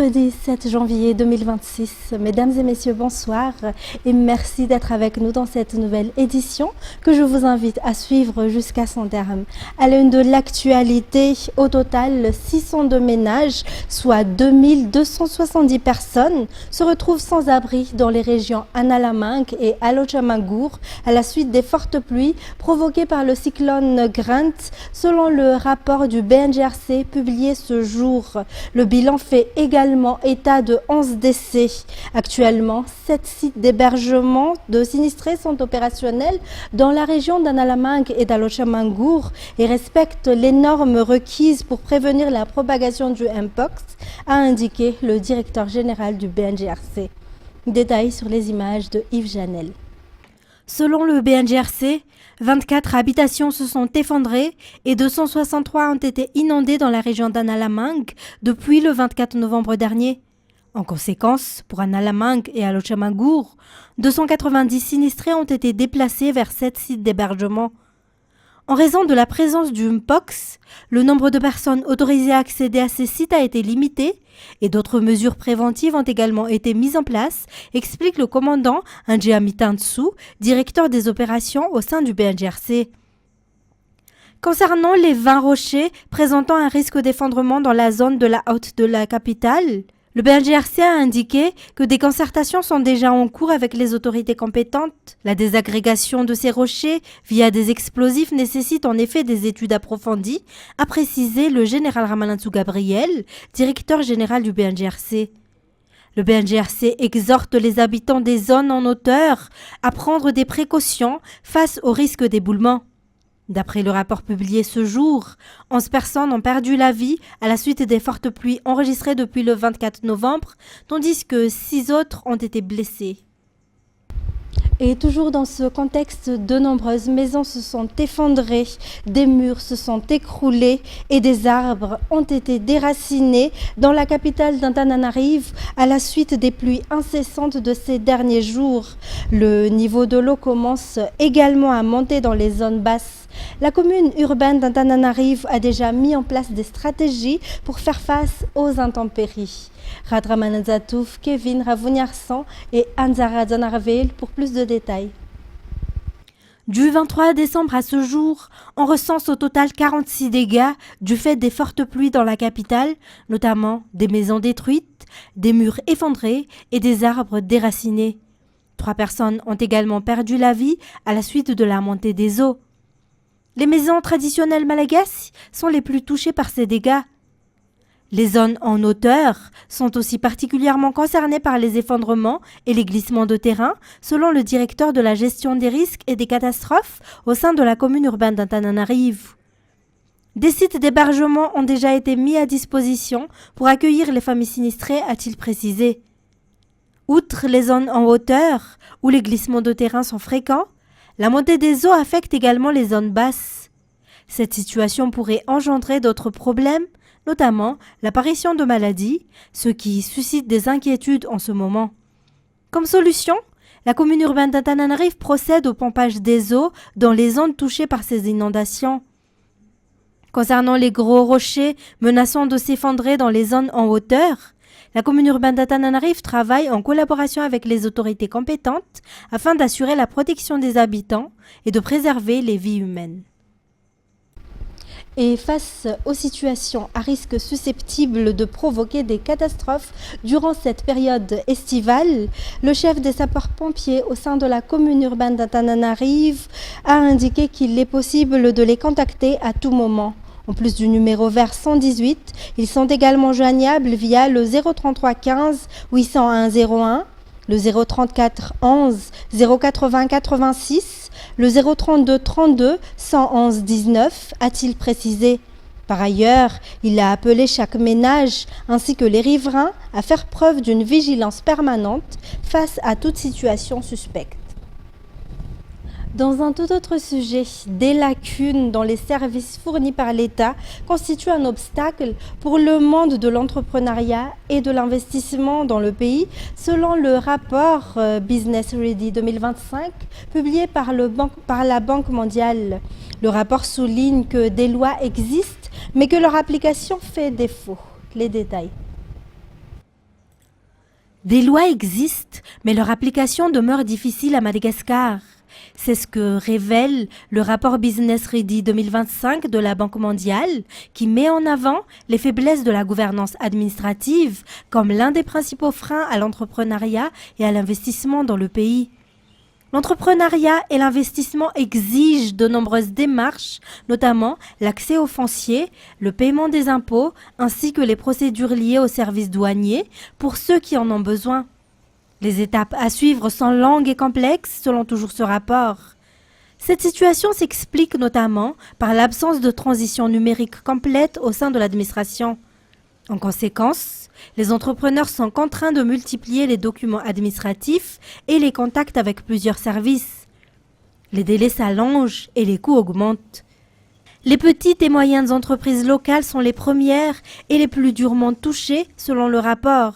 Mercredi 7 janvier 2026. Mesdames et messieurs, bonsoir et merci d'être avec nous dans cette nouvelle édition que je vous invite à suivre jusqu'à son terme. À l'une de l'actualité, au total, 602 ménages, soit 2270 personnes, se retrouvent sans abri dans les régions Analamang et Alochamangour à la suite des fortes pluies provoquées par le cyclone Grant, selon le rapport du BNGRC publié ce jour. Le bilan fait également état de 11 décès. Actuellement, 7 sites d'hébergement de sinistrés sont opérationnels dans la région d'Analamang et d'Alochamangour et respectent les normes requises pour prévenir la propagation du Mpox, a indiqué le directeur général du BNGRC. Détails sur les images de Yves Janel. Selon le BNGRC, 24 habitations se sont effondrées et 263 ont été inondées dans la région d'Analamang depuis le 24 novembre dernier. En conséquence, pour Analamang et Alochamangour, 290 sinistrés ont été déplacés vers 7 sites d'hébergement. En raison de la présence du Mpox, le nombre de personnes autorisées à accéder à ces sites a été limité et d'autres mesures préventives ont également été mises en place, explique le commandant Andjami Tantsu, directeur des opérations au sein du BNGRC. Concernant les 20 rochers présentant un risque d'effondrement dans la zone de la haute de la capitale, le BNGRC a indiqué que des concertations sont déjà en cours avec les autorités compétentes. La désagrégation de ces rochers via des explosifs nécessite en effet des études approfondies, a précisé le général Ramanatsu Gabriel, directeur général du BNGRC. Le BNGRC exhorte les habitants des zones en hauteur à prendre des précautions face au risque d'éboulement. D'après le rapport publié ce jour, 11 personnes ont perdu la vie à la suite des fortes pluies enregistrées depuis le 24 novembre, tandis que 6 autres ont été blessés. Et toujours dans ce contexte, de nombreuses maisons se sont effondrées, des murs se sont écroulés et des arbres ont été déracinés dans la capitale d'Antananarive à la suite des pluies incessantes de ces derniers jours. Le niveau de l'eau commence également à monter dans les zones basses. La commune urbaine d'Antananarive a déjà mis en place des stratégies pour faire face aux intempéries. Radramanazatouf, Kevin Ravuniarsan et Anzara Zanarvel pour plus de détails. Du 23 décembre à ce jour, on recense au total 46 dégâts du fait des fortes pluies dans la capitale, notamment des maisons détruites, des murs effondrés et des arbres déracinés. 3 personnes ont également perdu la vie à la suite de la montée des eaux. Les maisons traditionnelles malagasy sont les plus touchées par ces dégâts. Les zones en hauteur sont aussi particulièrement concernées par les effondrements et les glissements de terrain, selon le directeur de la gestion des risques et des catastrophes au sein de la commune urbaine d'Antananarive. Des sites d'hébergement ont déjà été mis à disposition pour accueillir les familles sinistrées, a-t-il précisé. Outre les zones en hauteur, où les glissements de terrain sont fréquents, la montée des eaux affecte également les zones basses. Cette situation pourrait engendrer d'autres problèmes, notamment l'apparition de maladies, ce qui suscite des inquiétudes en ce moment. Comme solution, la commune urbaine d'Antananarive procède au pompage des eaux dans les zones touchées par ces inondations. Concernant les gros rochers menaçant de s'effondrer dans les zones en hauteur, la commune urbaine d'Antananarive travaille en collaboration avec les autorités compétentes afin d'assurer la protection des habitants et de préserver les vies humaines. Et face aux situations à risque susceptibles de provoquer des catastrophes durant cette période estivale, le chef des sapeurs-pompiers au sein de la commune urbaine d'Antananarive a indiqué qu'il est possible de les contacter à tout moment. En plus du numéro vert 118, ils sont également joignables via le 033 15 801 01, le 034 11 080 86, le 032 32 111 19, a-t-il précisé. Par ailleurs, il a appelé chaque ménage ainsi que les riverains à faire preuve d'une vigilance permanente face à toute situation suspecte. Dans un tout autre sujet, des lacunes dans les services fournis par l'État constituent un obstacle pour le monde de l'entrepreneuriat et de l'investissement dans le pays, selon le rapport Business Ready 2025 publié par la Banque mondiale. Le rapport souligne que des lois existent, mais que leur application fait défaut. Les détails. Des lois existent, mais leur application demeure difficile à Madagascar. C'est ce que révèle le rapport Business Ready 2025 de la Banque mondiale, qui met en avant les faiblesses de la gouvernance administrative comme l'un des principaux freins à l'entrepreneuriat et à l'investissement dans le pays. L'entrepreneuriat et l'investissement exigent de nombreuses démarches, notamment l'accès au foncier, le paiement des impôts, ainsi que les procédures liées aux services douaniers pour ceux qui en ont besoin. Les étapes à suivre sont longues et complexes selon toujours ce rapport. Cette situation s'explique notamment par l'absence de transition numérique complète au sein de l'administration. En conséquence, les entrepreneurs sont contraints de multiplier les documents administratifs et les contacts avec plusieurs services. Les délais s'allongent et les coûts augmentent. Les petites et moyennes entreprises locales sont les premières et les plus durement touchées selon le rapport.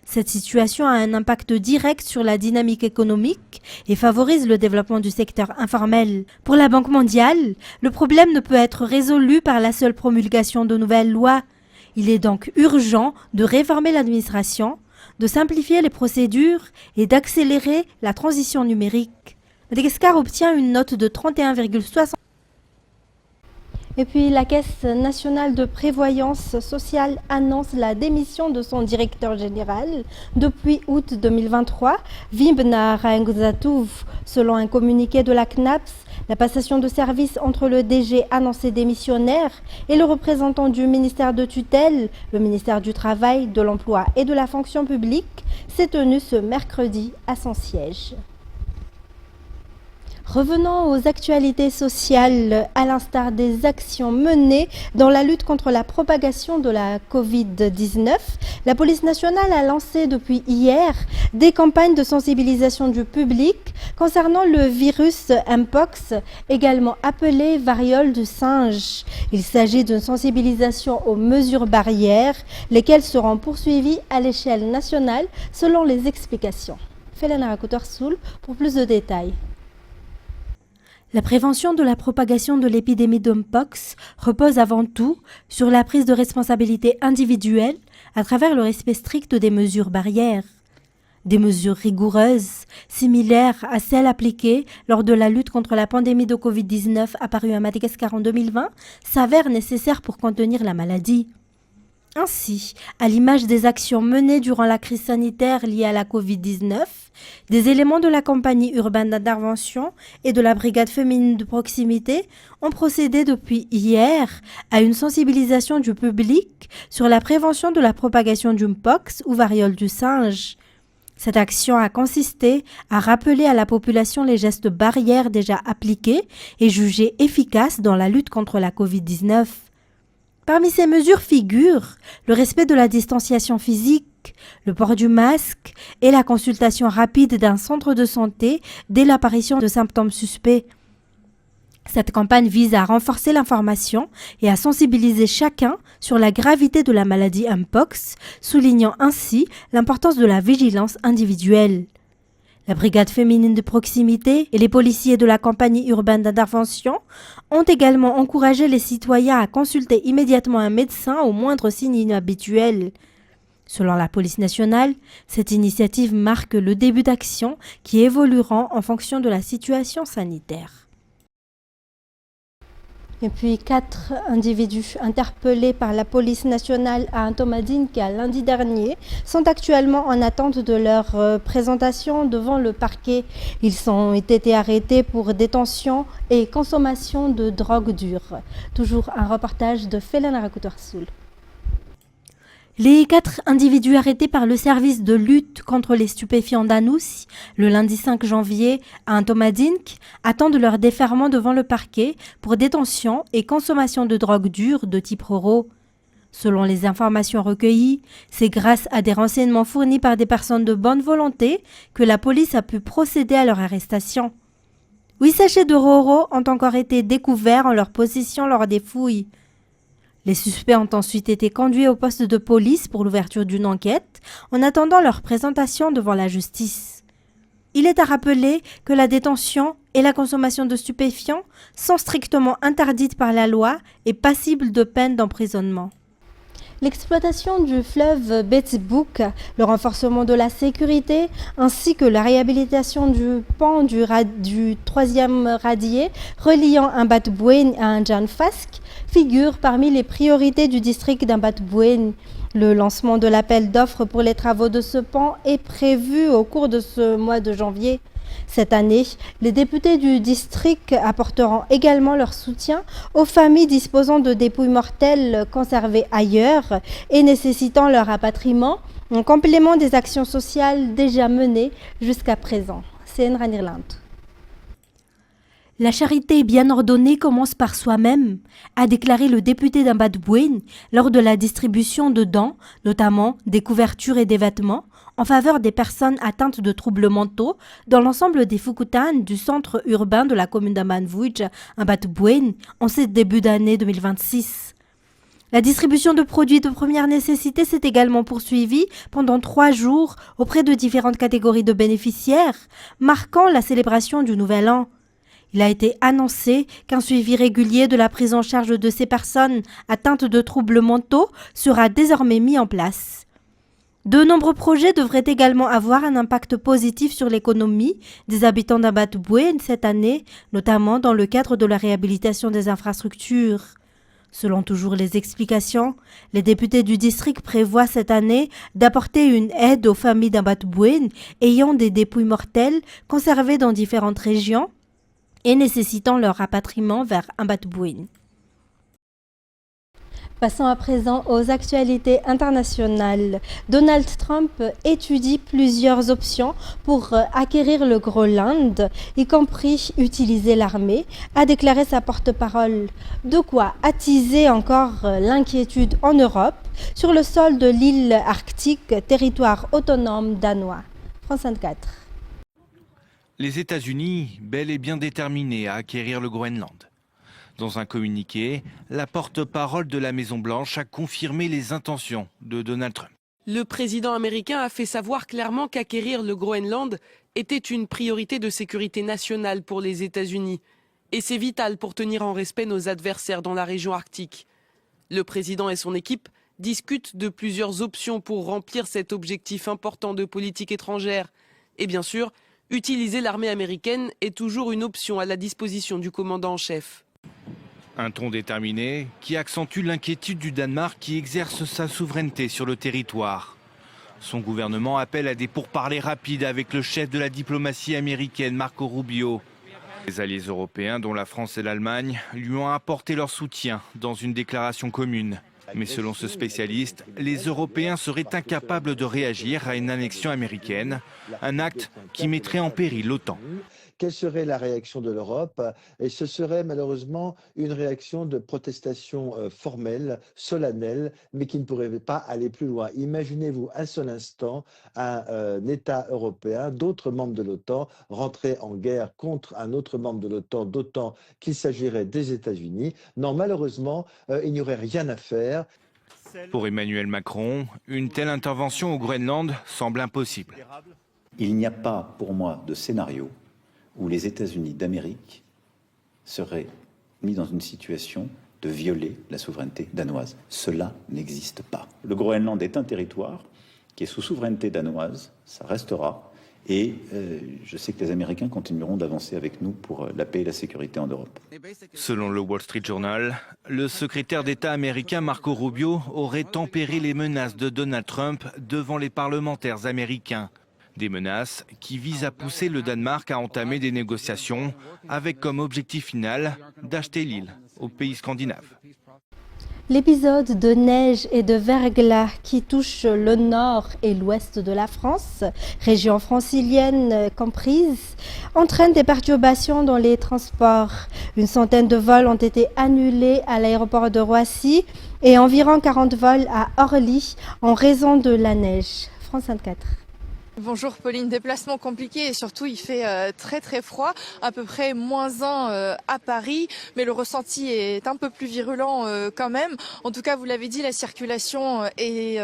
Cette situation a un impact direct sur la dynamique économique et favorise le développement du secteur informel. Pour la Banque mondiale, le problème ne peut être résolu par la seule promulgation de nouvelles lois. Il est donc urgent de réformer l'administration, de simplifier les procédures et d'accélérer la transition numérique. Madagascar obtient une note de 31,60. Et puis la Caisse nationale de prévoyance sociale annonce la démission de son directeur général depuis août 2023, Vimbna Raengzatouv. Selon un communiqué de la CNAPS, la passation de service entre le DG annoncé démissionnaire et le représentant du ministère de tutelle, le ministère du Travail, de l'Emploi et de la Fonction publique, s'est tenue ce mercredi à son siège. Revenons aux actualités sociales, à l'instar des actions menées dans la lutte contre la propagation de la Covid-19. La police nationale a lancé depuis hier des campagnes de sensibilisation du public concernant le virus Mpox, également appelé variole du singe. Il s'agit d'une sensibilisation aux mesures barrières, lesquelles seront poursuivies à l'échelle nationale selon les explications. Felana Rakutorsoul pour plus de détails. La prévention de la propagation de l'épidémie de Mpox repose avant tout sur la prise de responsabilité individuelle à travers le respect strict des mesures barrières. Des mesures rigoureuses, similaires à celles appliquées lors de la lutte contre la pandémie de Covid-19 apparue à Madagascar en 2020, s'avèrent nécessaires pour contenir la maladie. Ainsi, à l'image des actions menées durant la crise sanitaire liée à la Covid-19, des éléments de la compagnie urbaine d'intervention et de la brigade féminine de proximité ont procédé depuis hier à une sensibilisation du public sur la prévention de la propagation du Mpox ou variole du singe. Cette action a consisté à rappeler à la population les gestes barrières déjà appliqués et jugés efficaces dans la lutte contre la Covid-19. Parmi ces mesures figurent le respect de la distanciation physique, le port du masque et la consultation rapide d'un centre de santé dès l'apparition de symptômes suspects. Cette campagne vise à renforcer l'information et à sensibiliser chacun sur la gravité de la maladie Mpox, soulignant ainsi l'importance de la vigilance individuelle. La brigade féminine de proximité et les policiers de la compagnie urbaine d'intervention ont également encouragé les citoyens à consulter immédiatement un médecin au moindre signe inhabituel. Selon la police nationale, cette initiative marque le début d'actions qui évolueront en fonction de la situation sanitaire. Et puis 4 individus interpellés par la police nationale à Antomadinka lundi dernier sont actuellement en attente de leur présentation devant le parquet. Ils ont été arrêtés pour détention et consommation de drogue dure. Toujours un reportage de Felana Rakutorsoul. Les 4 individus arrêtés par le service de lutte contre les stupéfiants d'Anoussi le lundi 5 janvier à Antomadinsk attendent leur déferment devant le parquet pour détention et consommation de drogue dure de type Roro. Selon les informations recueillies, c'est grâce à des renseignements fournis par des personnes de bonne volonté que la police a pu procéder à leur arrestation. 8 sachets de Roro ont encore été découverts en leur possession lors des fouilles. Les suspects ont ensuite été conduits au poste de police pour l'ouverture d'une enquête, en attendant leur présentation devant la justice. Il est à rappeler que la détention et la consommation de stupéfiants sont strictement interdites par la loi et passibles de peine d'emprisonnement. L'exploitation du fleuve Betsbouk, le renforcement de la sécurité ainsi que la réhabilitation du pont du troisième radier reliant Ambatbouene à Anjanfask figurent parmi les priorités du district d'Ambatbouene. Le lancement de l'appel d'offres pour les travaux de ce pont est prévu au cours de ce mois de janvier. Cette année, les députés du district apporteront également leur soutien aux familles disposant de dépouilles mortelles conservées ailleurs et nécessitant leur rapatriement, en complément des actions sociales déjà menées jusqu'à présent. C'est Enran Irlande. La charité bien ordonnée commence par soi-même, a déclaré le député d'Ambatbouene lors de la distribution de dons, notamment des couvertures et des vêtements, en faveur des personnes atteintes de troubles mentaux dans l'ensemble des Fukutan du centre urbain de la commune d'Ambanvuj, Ambatbouene, en ce début d'année 2026. La distribution de produits de première nécessité s'est également poursuivie pendant 3 jours auprès de différentes catégories de bénéficiaires, marquant la célébration du Nouvel An. Il a été annoncé qu'un suivi régulier de la prise en charge de ces personnes atteintes de troubles mentaux sera désormais mis en place. De nombreux projets devraient également avoir un impact positif sur l'économie des habitants d'Ambatbouene cette année, notamment dans le cadre de la réhabilitation des infrastructures. Selon toujours les explications, les députés du district prévoient cette année d'apporter une aide aux familles d'Ambatbouene ayant des dépouilles mortelles conservées dans différentes régions et nécessitant leur rapatriement vers Ambatbouene. Passons à présent aux actualités internationales. Donald Trump étudie plusieurs options pour acquérir le Groenland, y compris utiliser l'armée, a déclaré sa porte-parole. De quoi attiser encore l'inquiétude en Europe sur le sol de l'île arctique, territoire autonome danois. France 24. Les États-Unis, bel et bien déterminés à acquérir le Groenland. Dans un communiqué, la porte-parole de la Maison-Blanche a confirmé les intentions de Donald Trump. Le président américain a fait savoir clairement qu'acquérir le Groenland était une priorité de sécurité nationale pour les États-Unis. Et c'est vital pour tenir en respect nos adversaires dans la région arctique. Le président et son équipe discutent de plusieurs options pour remplir cet objectif important de politique étrangère. Et bien sûr, utiliser l'armée américaine est toujours une option à la disposition du commandant en chef. Un ton déterminé qui accentue l'inquiétude du Danemark qui exerce sa souveraineté sur le territoire. Son gouvernement appelle à des pourparlers rapides avec le chef de la diplomatie américaine, Marco Rubio. Les alliés européens, dont la France et l'Allemagne, lui ont apporté leur soutien dans une déclaration commune. Mais selon ce spécialiste, les Européens seraient incapables de réagir à une annexion américaine, un acte qui mettrait en péril l'OTAN. Quelle serait la réaction de l'Europe? Et ce serait malheureusement une réaction de protestation formelle, solennelle, mais qui ne pourrait pas aller plus loin. Imaginez-vous un seul instant un État européen, d'autres membres de l'OTAN, rentrer en guerre contre un autre membre de l'OTAN, d'autant qu'il s'agirait des États-Unis. Non, malheureusement, il n'y aurait rien à faire. Pour Emmanuel Macron, une telle intervention au Groenland semble impossible. Il n'y a pas pour moi de scénario où les États-Unis d'Amérique seraient mis dans une situation de violer la souveraineté danoise. Cela n'existe pas. Le Groenland est un territoire qui est sous souveraineté danoise, ça restera, et je sais que les Américains continueront d'avancer avec nous pour la paix et la sécurité en Europe. Selon le Wall Street Journal, le secrétaire d'État américain Marco Rubio aurait tempéré les menaces de Donald Trump devant les parlementaires américains. Des menaces qui visent à pousser le Danemark à entamer des négociations avec comme objectif final d'acheter l'île aux pays scandinaves. L'épisode de neige et de verglas qui touche le nord et l'ouest de la France, région francilienne comprise, entraîne des perturbations dans les transports. Une centaine de vols ont été annulés à l'aéroport de Roissy et environ 40 vols à Orly en raison de la neige. France 24. Bonjour Pauline, déplacement compliqué et surtout il fait très très froid, à peu près -1 à Paris, mais le ressenti est un peu plus virulent quand même. En tout cas, vous l'avez dit, la circulation est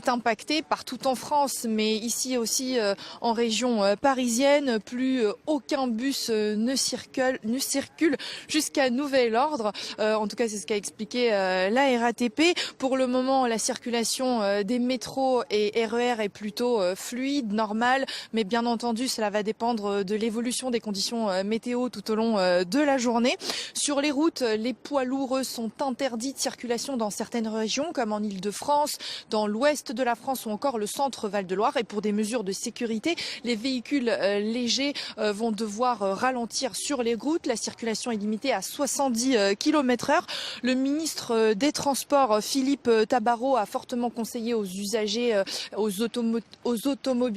impactée partout en France, mais ici aussi en région parisienne. Plus aucun bus ne circule jusqu'à nouvel ordre. En tout cas, c'est ce qu'a expliqué la RATP. Pour le moment, la circulation des métros et RER est plutôt fluide, normale, mais bien entendu, cela va dépendre de l'évolution des conditions météo tout au long de la journée. Sur les routes, les poids lourds sont interdits de circulation dans certaines régions, comme en Île-de-France, dans l'ouest de la France ou encore le centre Val-de-Loire. Et pour des mesures de sécurité, les véhicules légers vont devoir ralentir sur les routes. La circulation est limitée à 70 km/h. Le ministre des Transports, Philippe Tabarot, a fortement conseillé aux usagers, aux automobilistes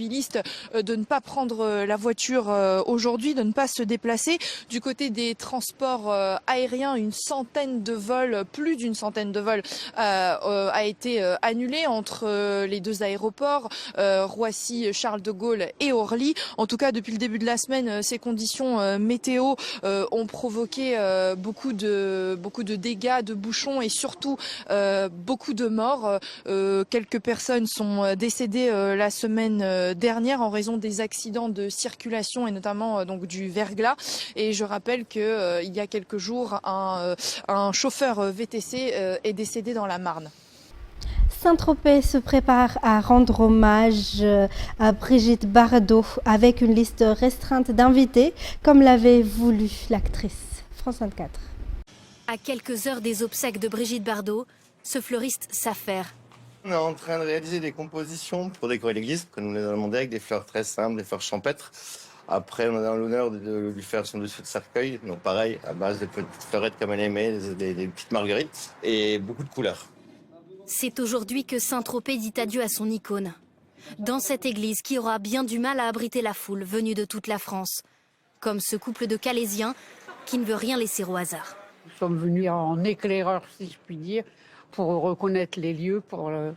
de ne pas prendre la voiture aujourd'hui, de ne pas se déplacer. Du côté des transports aériens, plus d'une centaine de vols a été annulée entre les deux aéroports, Roissy, Charles de Gaulle et Orly. En tout cas, depuis le début de la semaine, ces conditions météo ont provoqué beaucoup de dégâts, de bouchons et surtout beaucoup de morts. Quelques personnes sont décédées la semaine dernière en raison des accidents de circulation et notamment donc du verglas. Et je rappelle que il y a quelques jours, un chauffeur VTC est décédé dans la Marne. Saint-Tropez se prépare à rendre hommage à Brigitte Bardot avec une liste restreinte d'invités, comme l'avait voulu l'actrice. France 24. À quelques heures des obsèques de Brigitte Bardot, ce fleuriste s'affaire. On est en train de réaliser des compositions pour décorer l'église, que nous les avons demandé avec des fleurs très simples, des fleurs champêtres. Après, on a l'honneur de lui faire son dessus de cercueil, donc pareil, à base de petites fleurettes comme elle aimait, des petites marguerites et beaucoup de couleurs. C'est aujourd'hui que Saint-Tropez dit adieu à son icône. Dans cette église qui aura bien du mal à abriter la foule venue de toute la France. Comme ce couple de Calaisiens qui ne veut rien laisser au hasard. Nous sommes venus en éclaireur, si je puis dire, pour reconnaître les lieux pour le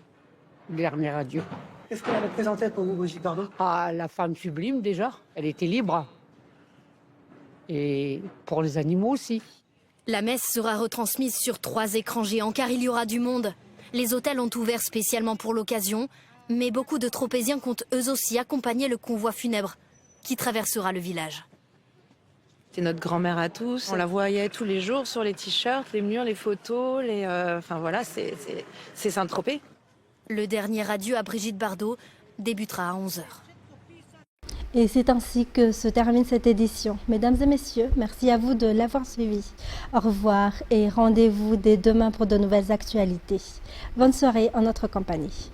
dernier adieu. Qu'est-ce qu'elle représentait pour vous, Brigitte Bardot? Ah, la femme sublime déjà, elle était libre. Et pour les animaux aussi. La messe sera retransmise sur 3 écrans géants car il y aura du monde. Les hôtels ont ouvert spécialement pour l'occasion, mais beaucoup de Tropéziens comptent eux aussi accompagner le convoi funèbre qui traversera le village. C'est notre grand-mère à tous. On la voyait tous les jours sur les t-shirts, les murs, les photos, enfin voilà, c'est Saint-Tropez. Le dernier adieu à Brigitte Bardot débutera à 11h. Et c'est ainsi que se termine cette édition. Mesdames et messieurs, merci à vous de l'avoir suivi. Au revoir et rendez-vous dès demain pour de nouvelles actualités. Bonne soirée en notre compagnie.